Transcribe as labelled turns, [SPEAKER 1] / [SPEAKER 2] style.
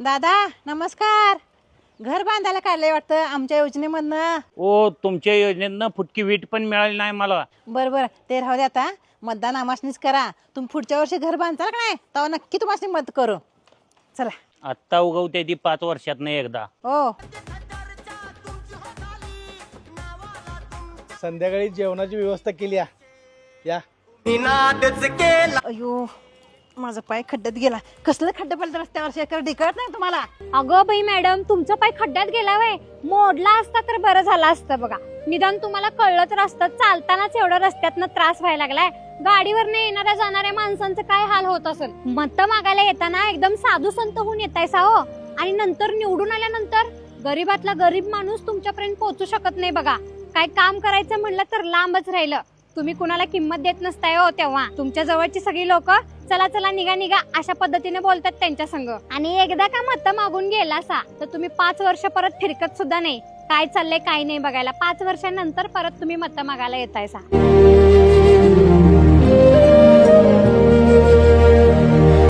[SPEAKER 1] दादा नमस्कार. घर बांधायला काढलंय वाटतं आमच्या योजनेमधनं.
[SPEAKER 2] ओ तुमच्या योजनेतनं फुटकी वीट पण मिळाली नाही मला.
[SPEAKER 1] बरं ते राहू दे आता. मतदान आमासनीच करा. तुम्ही पुढच्या वर्षी घर बांधताल का नाही तेव्हा नक्की तुम्हाला मदत करू. चला
[SPEAKER 2] आत्ता उगवते ती 5 वर्षात नाही एकदा.
[SPEAKER 1] हो.
[SPEAKER 3] संध्याकाळी जेवणाची व्यवस्था केली या.
[SPEAKER 1] अयो माझा पाय खड्ड्यात गेला. कसलं खड्डा पडलं रस्त्यावर शेकर कळत नाही तुम्हाला.
[SPEAKER 4] अगं बाई मॅडम, तुमचा पाय खड्ड्यात गेला वय. मोडला असता तर बरं झालं असतं बघा. निदान तुम्हाला कळलं तर असतं. चालतानाच एवढा रस्त्यातनं त्रास व्हायला लागलाय. गाडीवर येणाऱ्या जाणाऱ्या माणसांचं काय हाल होत असेल. मत मागायला येताना एकदम साधू संत होऊन येतायसा हो. आणि नंतर निवडून आल्यानंतर गरीबातला गरीब माणूस तुमच्यापर्यंत पोहोचू शकत नाही बघा. काय काम करायचं म्हणलं तर लांबच राहिलं. तुम्ही कुणाला किंमत देत नसताय हो. तेव्हा तुमच्या जवळची सगळी लोक चला चला निघा निघा अशा पद्धतीने बोलतात त्यांच्या संग. आणि एकदा का मत मागून गेलासा तर तुम्ही 5 वर्ष परत फिरकत सुद्धा नाही. काय चाललंय काय नाही बघायला. 5 वर्षानंतर परत तुम्ही मत मागायला येतायसा.